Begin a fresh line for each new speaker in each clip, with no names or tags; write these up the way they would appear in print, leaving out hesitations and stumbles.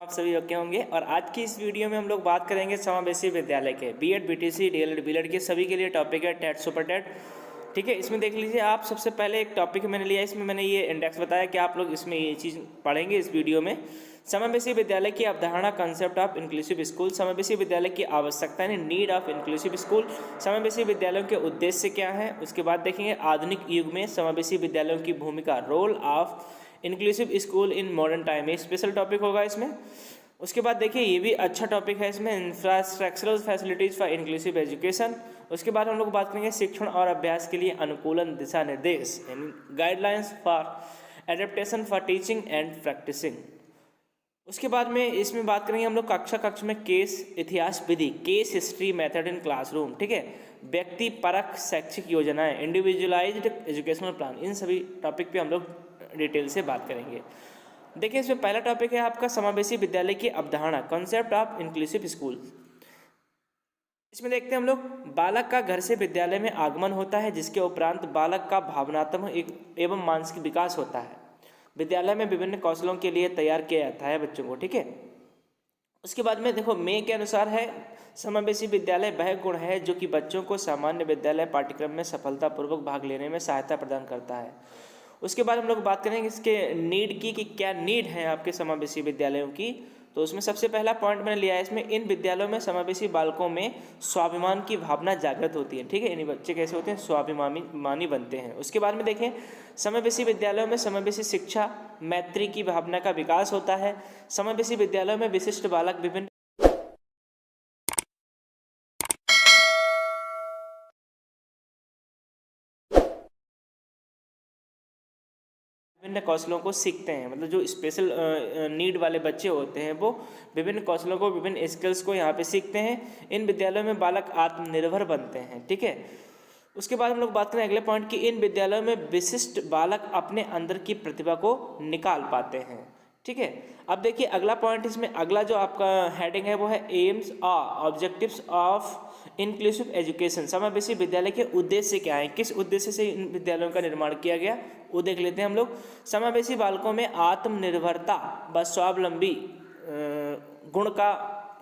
आप सभी ओके होंगे। और आज की इस वीडियो में हम लोग बात करेंगे समावेशी विद्यालय के बीएड, बीटीसी, डीएलएड, बीएलएड के सभी के लिए टॉपिक है टेट, सुपर टेट। ठीक है, इसमें देख लीजिए आप। सबसे पहले एक टॉपिक मैंने लिया, इसमें मैंने ये इंडेक्स बताया कि आप लोग इसमें ये चीज़ पढ़ेंगे इस वीडियो में। समावेशी विद्यालय की अवधारणा, कंसेप्ट ऑफ इंक्लूसिव स्कूल, समावेशी विद्यालय की आवश्यकता यानी नीड ऑफ इंक्लूसिव स्कूल, समावेशी विद्यालयों के उद्देश्य क्या है। उसके बाद देखेंगे आधुनिक युग में समावेशी विद्यालयों की भूमिका, role of inclusive school in modern time, ये स्पेशल टॉपिक होगा इसमें। उसके बाद देखिए ये भी अच्छा टॉपिक है, इसमें infrastructural facilities for inclusive education. उसके बाद हम लोग बात करेंगे शिक्षण और अभ्यास के लिए अनुकूलन दिशा निर्देश यानी guidelines for adaptation for teaching and practising. उसके बाद में इसमें बात करेंगे हम लोग कक्षा में केस इतिहास विधि, case history method in classroom. ठीक है, व्यक्ति परक शैक्षिक योजनाएं, इंडिविजुअलाइज्ड एजुकेशनल प्लान, इन सभी टॉपिक पे हम लोग डिटेल से बात करेंगे। देखिए इसमें पहला टॉपिक है आपका समावेशी विद्यालय की अवधारणा, कॉन्सेप्ट ऑफ इंक्लूसिव स्कूल। इसमें देखते हैं हम लोग, बालक का घर से विद्यालय में आगमन होता है, जिसके उपरांत बालक का भावनात्मक एवं मानसिक विकास होता है। विद्यालय में विभिन्न कौशलों के लिए तैयार किया जाता है बच्चों को। ठीक है, उसके बाद में देखो मे के अनुसार है, समावेशी विद्यालय वह गुण है जो कि बच्चों को सामान्य विद्यालय पाठ्यक्रम में सफलतापूर्वक भाग लेने में सहायता प्रदान करता है। उसके बाद हम लोग बात करेंगे इसके नीड की, कि क्या नीड है आपके समावेशी विद्यालयों की। तो उसमें सबसे पहला पॉइंट मैंने लिया है, इसमें इन विद्यालयों में समावेशी बालकों में स्वाभिमान की भावना जागृत होती है। ठीक है, यानी बच्चे कैसे होते हैं, स्वाभिमानी बनते हैं। उसके बाद में देखें, समावेशी विद्यालयों में समावेशी शिक्षा, मैत्री की भावना का विकास होता है। समावेशी विद्यालयों में विशिष्ट बालक विभिन्न कौशलों को सीखते हैं। मतलब जो स्पेशल नीड वाले बच्चे होते हैं वो विभिन्न कौशलों को, विभिन्न स्किल्स को यहाँ पे सीखते हैं। इन विद्यालयों में बालक आत्मनिर्भर बनते हैं। ठीक है, उसके बाद हम लोग बात करें अगले पॉइंट की, इन विद्यालयों में विशिष्ट बालक अपने अंदर की प्रतिभा को निकाल पाते हैं। ठीक है, अब देखिए अगला पॉइंट, इसमें अगला जो आपका हेडिंग है वो है एम्स और ऑब्जेक्टिव्स ऑफ इंक्लूसिव एजुकेशन। समावेशी विद्यालय के उद्देश्य क्या है, किस उद्देश्य से इन विद्यालयों का निर्माण किया गया, वो देख लेते हैं हम लोग। समावेशी बालकों में आत्मनिर्भरता व स्वावलंबी गुण का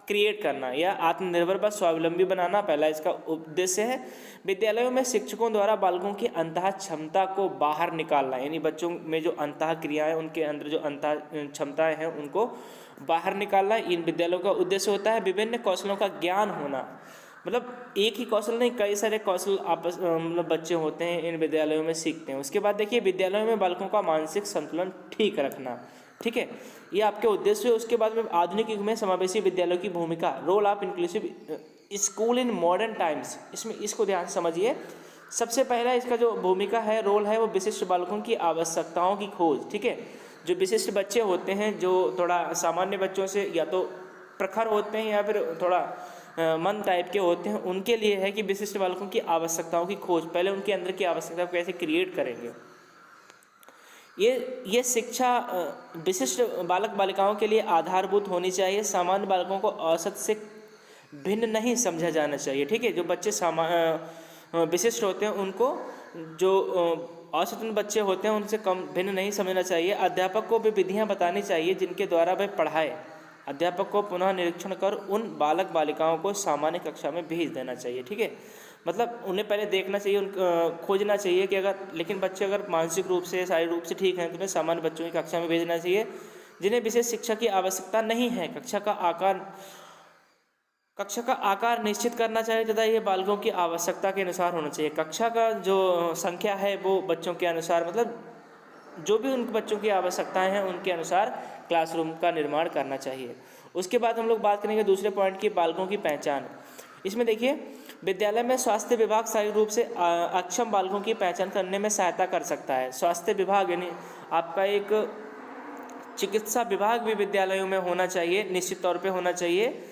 क्रिएट करना या आत्मनिर्भर व स्वावलंबी बनाना पहला इसका उद्देश्य है। विद्यालयों में शिक्षकों द्वारा बालकों की अंतः क्षमता को बाहर निकालना, यानी बच्चों में जो अंतः क्रियाएं, उनके अंदर जो अंतः क्षमताएं हैं उनको बाहर निकालना इन विद्यालयों का उद्देश्य होता है। विभिन्न कौशलों का ज्ञान होना, मतलब एक ही कौशल नहीं, कई सारे कौशल आपस मतलब बच्चे होते हैं इन विद्यालयों में सीखते हैं। उसके बाद देखिए विद्यालयों में बालकों का मानसिक संतुलन ठीक रखना। ठीक है, ये आपके उद्देश्य है। उसके बाद में आधुनिक युग में समावेशी विद्यालयों की भूमिका, role of inclusive school in modern times. इसमें इसको ध्यान से समझिए। सबसे पहला इसका जो भूमिका है, रोल है, वो विशिष्ट बालकों की आवश्यकताओं की खोज। ठीक है, जो विशिष्ट बच्चे होते हैं जो थोड़ा सामान्य बच्चों से या तो प्रखर होते हैं या फिर थोड़ा मन टाइप के होते हैं, उनके लिए है कि विशिष्ट बालकों की आवश्यकताओं की खोज, पहले उनके अंदर की आवश्यकता को कैसे क्रिएट करेंगे। ये शिक्षा विशिष्ट बालक बालिकाओं के लिए आधारभूत होनी चाहिए। सामान्य बालकों को औसत से भिन्न नहीं समझा जाना चाहिए। ठीक है, जो बच्चे विशिष्ट होते हैं उनको जो औसत बच्चे होते हैं उनसे कम भिन्न नहीं समझना चाहिए। अध्यापक को भी विधियां बतानी चाहिए जिनके द्वारा वह पढ़ाए। अध्यापक को पुनः निरीक्षण कर उन बालक बालिकाओं को सामान्य कक्षा में भेज देना चाहिए। ठीक है, मतलब उन्हें पहले देखना चाहिए, खोजना चाहिए कि अगर, लेकिन बच्चे अगर मानसिक रूप से, शारीरिक रूप से ठीक हैं तो उन्हें सामान्य बच्चों की कक्षा में भेजना चाहिए। जिन्हें विशेष शिक्षा की आवश्यकता नहीं है, कक्षा का आकार निश्चित करना चाहिए तथा ये बालकों की आवश्यकता के अनुसार होना चाहिए। कक्षा का जो संख्या है वो बच्चों के अनुसार, मतलब जो भी उन बच्चों की आवश्यकताएं हैं उनके अनुसार क्लासरूम का निर्माण करना चाहिए। उसके बाद हम लोग बात करेंगे दूसरे पॉइंट की, बालकों की पहचान। इसमें देखिए विद्यालय में स्वास्थ्य विभाग शारीरिक रूप से अक्षम बालकों की पहचान करने में सहायता कर सकता है। स्वास्थ्य विभाग यानी आपका एक चिकित्सा विभाग भी विद्यालयों में होना चाहिए, निश्चित तौर पे होना चाहिए,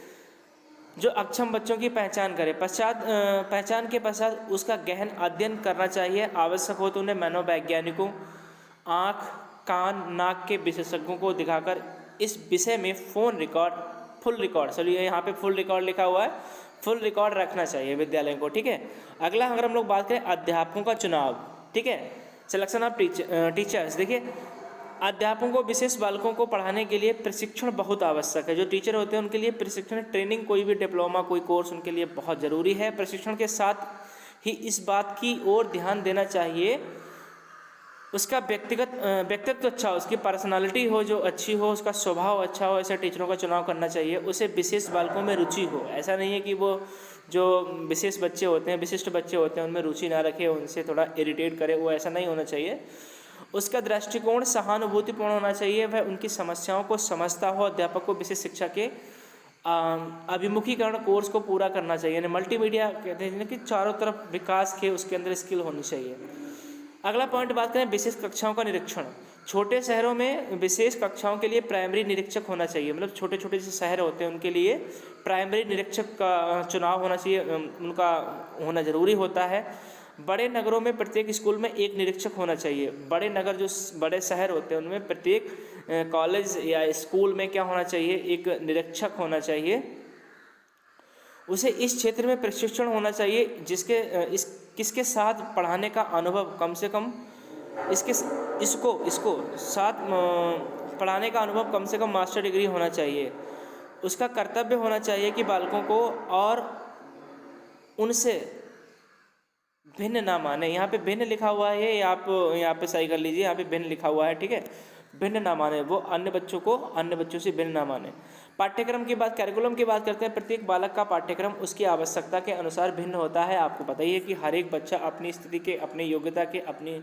जो अक्षम बच्चों की पहचान करे। पहचान के पश्चात उसका गहन अध्ययन करना चाहिए। आवश्यक हो तो उन्हें मनोवैज्ञानिकों, आँख, कान, नाक के विशेषज्ञों को दिखाकर इस विषय में फुल रिकॉर्ड, चलिए यहाँ पे फुल रिकॉर्ड लिखा हुआ है, फुल रिकॉर्ड रखना चाहिए विद्यालय को। ठीक है, अगला अगर हम लोग बात करें अध्यापकों का चुनाव। ठीक है, सिलेक्शन ऑफ टीचर्स। देखिए अध्यापकों को विशेष बालकों को पढ़ाने के लिए प्रशिक्षण बहुत आवश्यक है। जो टीचर होते हैं उनके लिए प्रशिक्षण, ट्रेनिंग, कोई भी डिप्लोमा, कोई कोर्स उनके लिए बहुत ज़रूरी है। प्रशिक्षण के साथ ही इस बात की ओर ध्यान देना चाहिए उसका व्यक्तित्व अच्छा हो, उसकी पर्सनालिटी हो जो अच्छी हो, उसका स्वभाव अच्छा हो, ऐसे टीचरों का चुनाव करना चाहिए। उसे विशेष बालकों में रुचि हो। ऐसा नहीं है कि वो जो विशेष बच्चे होते हैं, विशिष्ट बच्चे होते हैं, उनमें रुचि ना रखे, उनसे थोड़ा इरिटेट करे, वो ऐसा नहीं होना चाहिए। उसका दृष्टिकोण सहानुभूतिपूर्ण होना चाहिए, वह उनकी समस्याओं को समझता हो। अध्यापक को विशेष शिक्षा के अभिमुखीकरण कोर्स को पूरा करना चाहिए, यानी मल्टीमीडिया कहते हैं कि चारों तरफ विकास के उसके अंदर स्किल होनी चाहिए। अगला पॉइंट बात करें विशेष कक्षाओं का निरीक्षण। छोटे शहरों में विशेष कक्षाओं के लिए प्राइमरी निरीक्षक होना चाहिए, मतलब छोटे छोटे जैसे शहर होते हैं उनके लिए प्राइमरी निरीक्षक का चुनाव होना चाहिए, उनका होना ज़रूरी होता है। बड़े नगरों में प्रत्येक स्कूल में एक निरीक्षक होना चाहिए। बड़े नगर जो बड़े शहर होते हैं उनमें प्रत्येक कॉलेज या स्कूल में क्या होना चाहिए, एक निरीक्षक होना चाहिए। उसे इस क्षेत्र में प्रशिक्षण होना चाहिए किसके साथ पढ़ाने का अनुभव कम से कम इसको साथ पढ़ाने का अनुभव कम से कम मास्टर डिग्री होना चाहिए। उसका कर्तव्य होना चाहिए कि बालकों को और उनसे भिन्न ना माने। यहाँ पे भिन्न लिखा हुआ है, आप यहाँ पे सही कर लीजिए, यहाँ पे भिन्न लिखा हुआ है, ठीक है। भिन्न ना माने, वो अन्य बच्चों को अन्य बच्चों से भिन्न ना माने। पाठ्यक्रम की बात, कैरिकुलम की बात करते हैं। प्रत्येक बालक का पाठ्यक्रम उसकी आवश्यकता के अनुसार भिन्न होता है। आपको पता ही है कि हर एक बच्चा अपनी स्थिति के, अपनी योग्यता के, अपनी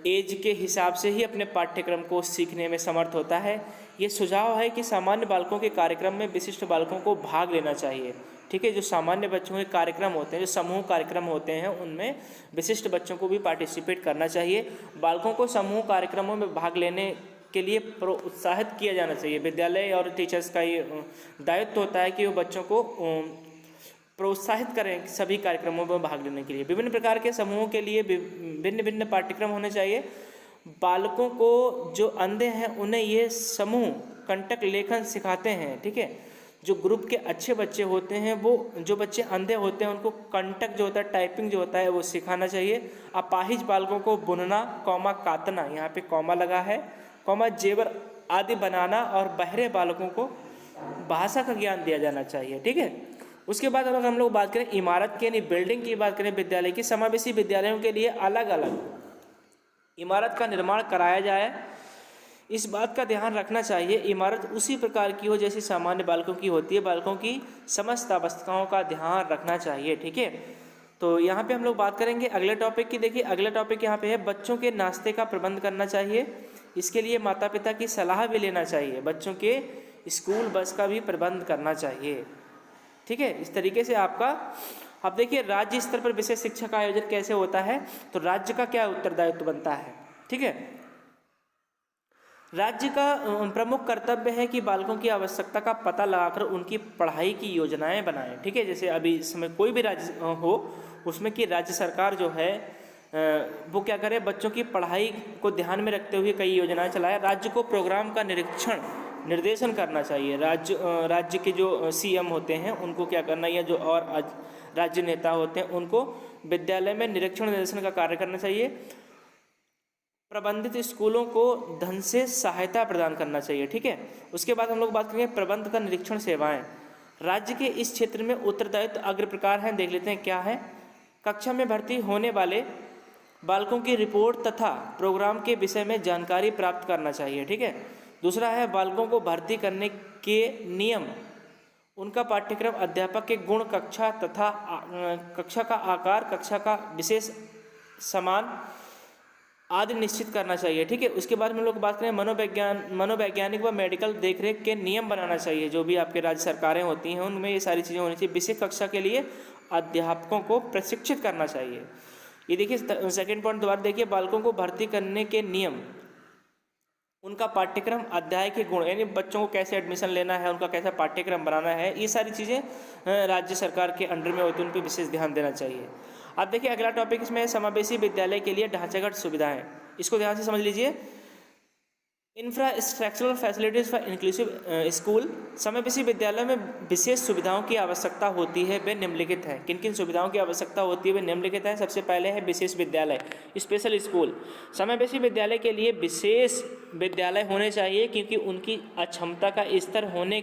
एज के हिसाब से ही अपने पाठ्यक्रम को सीखने में समर्थ होता है। ये सुझाव है कि सामान्य बालकों के कार्यक्रम में विशिष्ट बालकों को भाग लेना चाहिए, ठीक है। जो सामान्य बच्चों के कार्यक्रम होते हैं, जो समूह कार्यक्रम होते हैं, उनमें विशिष्ट बच्चों को भी पार्टिसिपेट करना चाहिए। बालकों को समूह कार्यक्रमों में भाग लेने के लिए प्रोत्साहित किया जाना चाहिए। विद्यालय और टीचर्स का ये दायित्व होता है कि वो बच्चों को प्रोत्साहित करें सभी कार्यक्रमों में भाग लेने के लिए। विभिन्न प्रकार के समूहों के लिए भिन्न भिन्न पाठ्यक्रम होने चाहिए। बालकों को जो अंधे हैं उन्हें ये समूह कंटक लेखन सिखाते हैं, ठीक है। जो ग्रुप के अच्छे बच्चे होते हैं, वो जो बच्चे अंधे होते हैं उनको कंटक जो होता है, टाइपिंग जो होता है, वो सिखाना चाहिए। अपाहिज बालकों को बुनना, कॉमा काटना, यहाँ पे कॉमा लगा है, कॉमा जेवर आदि बनाना, और बहरे बालकों को भाषा का ज्ञान दिया जाना चाहिए, ठीक है। उसके बाद अगर हम लोग बात करें इमारत की, यानी बिल्डिंग की बात करें विद्यालय की, समावेशी विद्यालयों के लिए अलग अलग इमारत का निर्माण कराया जाए। इस बात का ध्यान रखना चाहिए इमारत उसी प्रकार की हो जैसी सामान्य बालकों की होती है। बालकों की समस्त अवस्थाओं का ध्यान रखना चाहिए, ठीक है। तो यहाँ पे हम लोग बात करेंगे अगले टॉपिक की। देखिए अगला टॉपिक यहाँ पे है बच्चों के नाश्ते का प्रबंध करना चाहिए। इसके लिए माता पिता की सलाह भी लेना चाहिए। बच्चों के स्कूल बस का भी प्रबंध करना चाहिए, ठीक है। इस तरीके से आपका, अब देखिए राज्य स्तर पर विशेष शिक्षा का आयोजन कैसे होता है, तो राज्य का क्या उत्तरदायित्व बनता है, ठीक है। राज्य का प्रमुख कर्तव्य है कि बालकों की आवश्यकता का पता लगाकर उनकी पढ़ाई की योजनाएं बनाएं, ठीक है। जैसे अभी इस समय कोई भी राज्य हो उसमें कि राज्य सरकार जो है वो क्या करे, बच्चों की पढ़ाई को ध्यान में रखते हुए कई योजनाएं चलाए। राज्य को प्रोग्राम का निर्देशन करना चाहिए। राज्य के जो सीएम होते हैं उनको क्या करना, या जो और राज्य नेता होते हैं उनको विद्यालय में निरीक्षण निर्देशन का कार्य करना चाहिए। प्रबंधित स्कूलों को धन से सहायता प्रदान करना चाहिए, ठीक है। उसके बाद हम लोग बात करेंगे प्रबंध का निरीक्षण सेवाएं। राज्य के इस क्षेत्र में उत्तरदायित्व अग्र प्रकार हैं, देख लेते हैं क्या है। कक्षा में भर्ती होने वाले बालकों की रिपोर्ट तथा प्रोग्राम के विषय में जानकारी प्राप्त करना चाहिए, ठीक है। दूसरा है बालकों को भर्ती करने के नियम, उनका पाठ्यक्रम, अध्यापक के गुण, कक्षा तथा कक्षा का आकार, कक्षा का विशेष सामान आदि निश्चित करना चाहिए, ठीक है। उसके बाद हम लोग बात करें मनोवैज्ञानिक व मेडिकल देखरेख के नियम बनाना चाहिए। जो भी आपके राज्य सरकारें होती हैं उनमें ये सारी चीज़ें होनी चाहिए। विशेष कक्षा के लिए अध्यापकों को प्रशिक्षित करना चाहिए। ये देखिए सेकंड पॉइंट दोबारा देखिए, बालकों को भर्ती करने के नियम, उनका पाठ्यक्रम, अध्याय के गुण, यानी बच्चों को कैसे एडमिशन लेना है, उनका कैसा पाठ्यक्रम बनाना है, ये सारी चीज़ें राज्य सरकार के अंडर में होती हैं, उन पर विशेष ध्यान देना चाहिए। अब देखिए अगला टॉपिक इसमें समावेशी विद्यालय के लिए ढांचागत सुविधाएं। इसको ध्यान से समझ लीजिए। Infrastructural facilities for inclusive school. समावेशी विद्यालय में विशेष सुविधाओं की आवश्यकता होती है, वे निम्नलिखित हैं। किन किन सुविधाओं की आवश्यकता होती है, वे निम्नलिखित हैं। सबसे पहले है विशेष विद्यालय, स्पेशल स्कूल। समावेशी विद्यालय के लिए विशेष विद्यालय होने चाहिए, क्योंकि उनकी अक्षमता का स्तर होने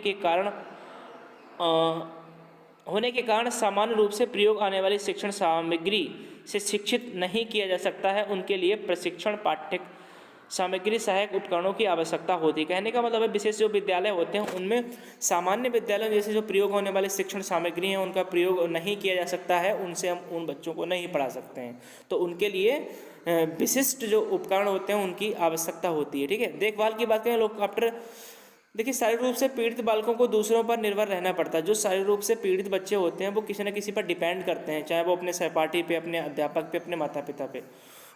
के कारण सामान्य रूप से प्रयोग आने वाली शिक्षण सामग्री से शिक्षित नहीं किया जा सकता है। उनके लिए प्रशिक्षण, पाठ्य सामग्री, सहायक उपकरणों की आवश्यकता होती है। कहने का मतलब है विशेष जो विद्यालय होते हैं उनमें सामान्य विद्यालय जैसे जो प्रयोग होने वाले शिक्षण सामग्री हैं उनका प्रयोग नहीं किया जा सकता है, उनसे हम उन बच्चों को नहीं पढ़ा सकते हैं। तो उनके लिए विशिष्ट जो उपकरण होते हैं उनकी आवश्यकता होती है। ठीक है, देखभाल की बात करें, लोग आफ्टर देखिए शारीरिक रूप से पीड़ित बालकों को दूसरों पर निर्भर रहना पड़ता है। जो शारीरिक रूप से पीड़ित बच्चे होते हैं वो किसी न किसी पर डिपेंड करते हैं, चाहे वो अपने सहपाठी पे, अपने अध्यापक पे, अपने माता पिता पे।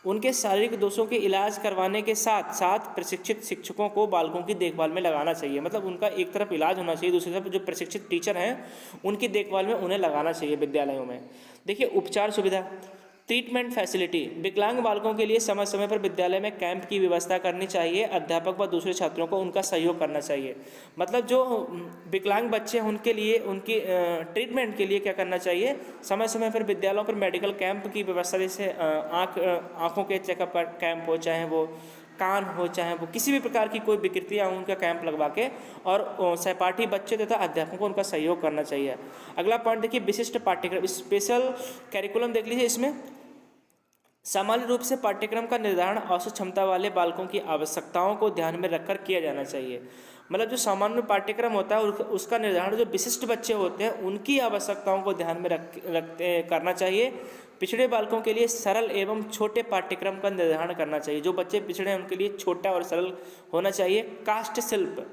उनके शारीरिक दोषों के इलाज करवाने के साथ साथ प्रशिक्षित शिक्षकों को बालकों की देखभाल में लगाना चाहिए। मतलब उनका एक तरफ इलाज होना चाहिए, दूसरी तरफ जो प्रशिक्षित टीचर हैं उनकी देखभाल में उन्हें लगाना चाहिए विद्यालयों में। देखिए उपचार सुविधा, ट्रीटमेंट फैसिलिटी। विकलांग बालकों के लिए समय समय पर विद्यालय में कैंप की व्यवस्था करनी चाहिए। अध्यापक व दूसरे छात्रों को उनका सहयोग करना चाहिए। मतलब जो विकलांग बच्चे हैं उनके लिए उनकी ट्रीटमेंट के लिए क्या करना चाहिए, समय समय पर विद्यालयों पर मेडिकल कैंप की व्यवस्था, जैसे आँखों के चेकअप का कैंप हो, चाहे वो कान हो, चाहे वो किसी भी प्रकार की कोई विकृतियाँ उनका कैंप लगवा के, और सहपाठी बच्चे तथा अध्यापकों को उनका सहयोग करना चाहिए। अगला पॉइंट देखिए विशिष्ट पाठ्यक्रम, स्पेशल कैरिकुलम देख लीजिए। इसमें सामान्य रूप से पाठ्यक्रम का निर्धारण औसत क्षमता वाले बालकों की आवश्यकताओं को ध्यान में रखकर किया जाना चाहिए। मतलब जो सामान्य पाठ्यक्रम होता है उसका निर्धारण जो विशिष्ट बच्चे होते हैं उनकी आवश्यकताओं को ध्यान में रखते करना चाहिए। पिछड़े बालकों के लिए सरल एवं छोटे पाठ्यक्रम का निर्धारण करना चाहिए। जो बच्चे पिछड़े हैं उनके लिए छोटा और सरल होना चाहिए। काष्ठ शिल्प,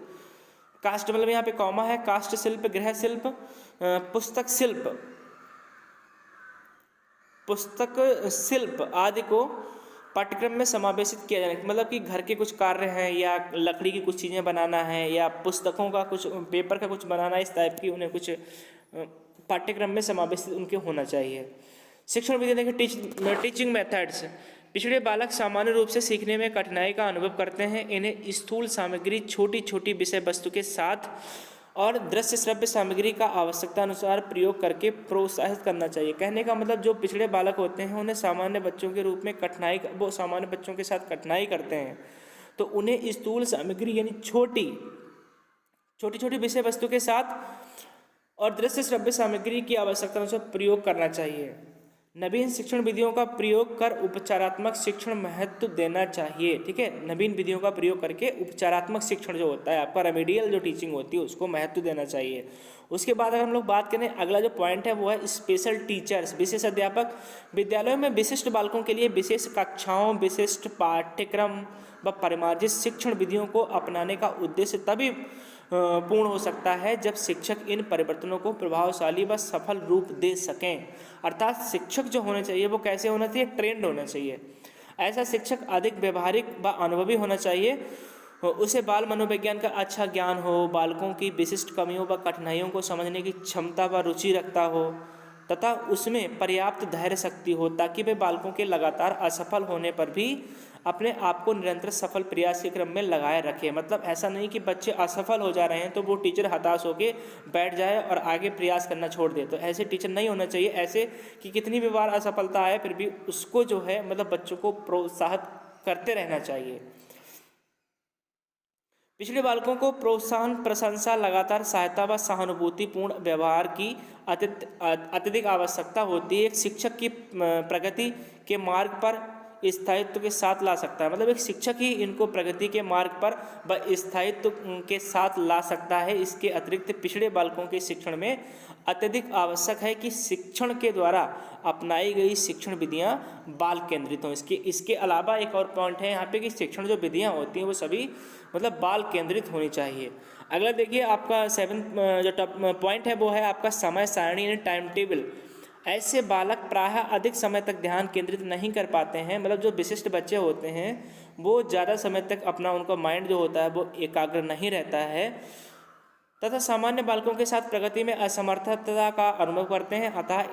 काष्ठ मतलब यहाँ पे कॉमा है, काष्ठ शिल्प, गृह शिल्प, पुस्तक शिल्प, पुस्तक शिल्प आदि को पाठ्यक्रम में समावेशित किया जाए। मतलब कि घर के कुछ कार्य हैं या लकड़ी की कुछ चीज़ें बनाना है या पुस्तकों का कुछ, पेपर का कुछ बनाना है, इस टाइप की उन्हें कुछ पाठ्यक्रम में समावेशित उनके होना चाहिए। शिक्षण विधि देखिए टीचिंग मेथड्स। पिछड़े बालक सामान्य रूप से सीखने में कठिनाई का अनुभव करते हैं। इन्हें स्थूल सामग्री, छोटी छोटी विषय वस्तु के साथ और दृश्य श्रव्य सामग्री का आवश्यकता अनुसार प्रयोग करके प्रोत्साहित करना चाहिए। कहने का मतलब जो पिछड़े बालक होते हैं उन्हें सामान्य बच्चों के रूप में वो सामान्य बच्चों के साथ कठिनाई करते हैं, तो उन्हें स्थूल सामग्री यानी छोटी छोटी विषय वस्तु के साथ और दृश्य श्रव्य सामग्री की आवश्यकता अनुसार प्रयोग करना चाहिए। नवीन शिक्षण विधियों का प्रयोग कर उपचारात्मक शिक्षण महत्व देना चाहिए। ठीक है, नवीन विधियों का प्रयोग करके उपचारात्मक शिक्षण जो होता है आपका रेमेडियल जो टीचिंग होती है उसको महत्व देना चाहिए। उसके बाद अगर हम लोग बात करें, अगला जो पॉइंट है वो है स्पेशल टीचर्स, विशेष अध्यापक। विद्यालयों में विशिष्ट बालकों के लिए विशेष कक्षाओं, विशिष्ट पाठ्यक्रम व परिमार्जित शिक्षण विधियों को अपनाने का उद्देश्य तभी पूर्ण हो सकता है जब शिक्षक इन परिवर्तनों को प्रभावशाली व सफल रूप दे सकें। अर्थात शिक्षक जो होने चाहिए वो कैसे होना चाहिए, ट्रेंड होना चाहिए। ऐसा शिक्षक अधिक व्यवहारिक व अनुभवी होना चाहिए। उसे बाल मनोविज्ञान का अच्छा ज्ञान हो, बालकों की विशिष्ट कमियों व कठिनाइयों को समझने की क्षमता व रुचि रखता हो तथा उसमें पर्याप्त धैर्य शक्ति हो, ताकि वे बालकों के लगातार असफल होने पर भी अपने आप को निरंतर सफल प्रयास के क्रम में लगाए रखे। मतलब ऐसा नहीं कि बच्चे असफल हो जा रहे हैं तो वो टीचर हताश होकर बैठ जाए और आगे प्रयास करना छोड़ दे, तो ऐसे टीचर नहीं होना चाहिए। ऐसे कि कितनी भी बार असफलता आए फिर भी उसको जो है मतलब बच्चों को प्रोत्साहित करते रहना चाहिए। पिछड़े बालकों को प्रोत्साहन, प्रशंसा, लगातार सहायता व सहानुभूतिपूर्ण व्यवहार की अत्यधिक आवश्यकता होती है। एक शिक्षक की प्रगति के मार्ग पर स्थायित्व के साथ ला सकता है। मतलब एक शिक्षक ही इनको प्रगति के मार्ग पर व स्थायित्व के साथ ला सकता है। इसके अतिरिक्त पिछड़े बालकों के शिक्षण में अत्यधिक आवश्यक है कि शिक्षण के द्वारा अपनाई गई शिक्षण विधियां बाल केंद्रित हों। इसके अलावा एक और पॉइंट है यहाँ पे कि शिक्षण जो विधियां होती हैं वो सभी मतलब बाल केंद्रित होनी चाहिए। अगला देखिए आपका 7 जो पॉइंट है वो है आपका समय सारणी यानी टाइम टेबल। ऐसे बालक प्रायः अधिक समय तक ध्यान केंद्रित नहीं कर पाते हैं। मतलब जो विशिष्ट बच्चे होते हैं वो ज़्यादा समय तक अपना उनका माइंड जो होता है वो एकाग्र नहीं रहता है तथा सामान्य बालकों के साथ प्रगति में असमर्थता का अनुभव करते हैं। अतः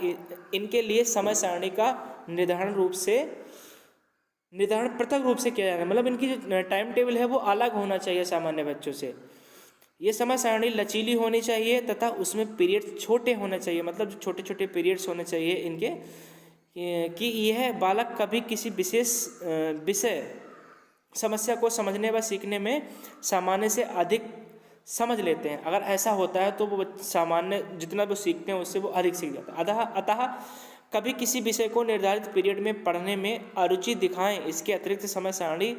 इनके लिए समय सारणी का निर्धारण रूप से निर्धारण पृथक रूप से किया जाना, मतलब इनकी जो टाइम टेबल है वो अलग होना चाहिए सामान्य बच्चों से। ये समय सारणी लचीली होनी चाहिए तथा उसमें पीरियड छोटे होने चाहिए, मतलब जो छोटे छोटे पीरियड्स होने चाहिए इनके, कि यह बालक कभी किसी विशेष विषय समस्या को समझने व सीखने में सामान्य से अधिक समझ लेते हैं। अगर ऐसा होता है तो वो सामान्य जितना वो सीखते हैं उससे वो अधिक सीख जाते हैं। अतः कभी किसी विषय को निर्धारित पीरियड में पढ़ने में अरुचि दिखाएं। इसके अतिरिक्त समय सारणी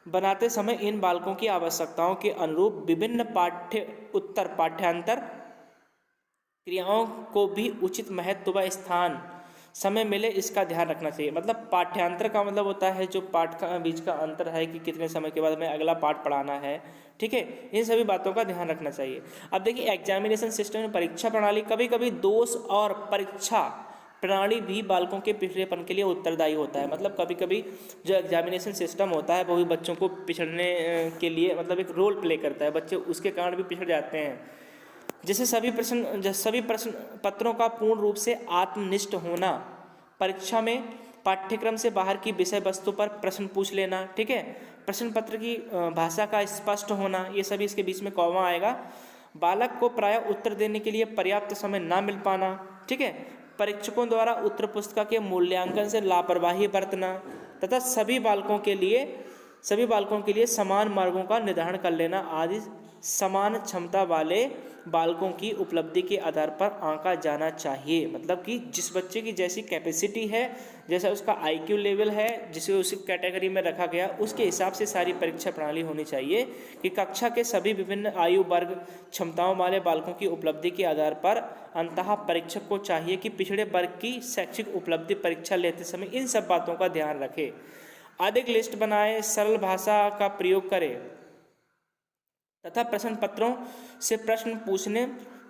बनाते समय इन बालकों की आवश्यकताओं के अनुरूप विभिन्न पाठ्यांतर क्रियाओं को भी उचित महत्व व स्थान समय मिले इसका ध्यान रखना चाहिए। मतलब पाठ्यांतर का मतलब होता है जो पाठ का बीच का अंतर है कि कितने समय के बाद हमें अगला पाठ पढ़ाना है, ठीक है, इन सभी बातों का ध्यान रखना चाहिए। अब देखिए एग्जामिनेशन सिस्टम में परीक्षा प्रणाली, कभी कभी दोष और परीक्षा प्रणाली भी बालकों के पिछड़ेपन के लिए उत्तरदायी होता है। मतलब कभी कभी जो एग्जामिनेशन सिस्टम होता है वो भी बच्चों को पिछड़ने के लिए मतलब एक रोल प्ले करता है, बच्चे उसके कारण भी पिछड़ जाते हैं। जैसे सभी प्रश्न पत्रों का पूर्ण रूप से आत्मनिष्ठ होना, परीक्षा में पाठ्यक्रम से बाहर की विषय वस्तु पर प्रश्न पूछ लेना, ठीक है, प्रश्न पत्र की भाषा का स्पष्ट होना, ये सभी इसके बीच में कॉमा आएगा। बालक को प्रायः उत्तर देने के लिए पर्याप्त समय ना मिल पाना, ठीक है, परीक्षकों द्वारा उत्तर पुस्तिका के मूल्यांकन से लापरवाही बरतना तथा सभी बालकों के लिए समान मार्गों का निर्धारण कर लेना आदि समान क्षमता वाले बालकों की उपलब्धि के आधार पर आंका जाना चाहिए। मतलब कि जिस बच्चे की जैसी कैपेसिटी है, जैसा उसका आईक्यू लेवल है, जिसे उसी कैटेगरी में रखा गया, उसके हिसाब से सारी परीक्षा प्रणाली होनी चाहिए कि कक्षा के सभी विभिन्न आयु वर्ग क्षमताओं वाले बालकों की उपलब्धि के आधार पर अंततः परीक्षक को चाहिए कि पिछड़े वर्ग की शैक्षिक उपलब्धि परीक्षा लेते समय इन सब बातों का ध्यान रखे। अधिक लिस्ट बनाए, सरल भाषा का प्रयोग करें तथा प्रश्न पत्रों से प्रश्न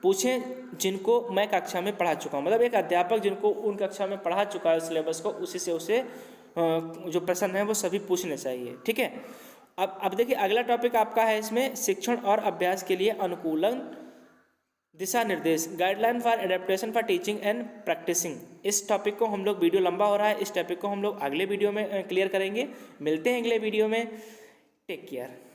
पूछें जिनको मैं कक्षा में पढ़ा चुका हूँ। मतलब एक अध्यापक जिनको उन कक्षा में पढ़ा चुका है सिलेबस को, उसी से उसे जो प्रश्न है वो सभी पूछने चाहिए, ठीक है। अब देखिए अगला टॉपिक आपका है इसमें शिक्षण और अभ्यास के लिए अनुकूलन दिशा निर्देश, guideline for adaptation for teaching and practising. इस टॉपिक को हम लोग, वीडियो लंबा हो रहा है, इस टॉपिक को हम लोग अगले वीडियो में क्लियर करेंगे। मिलते हैं अगले वीडियो में, टेक केयर।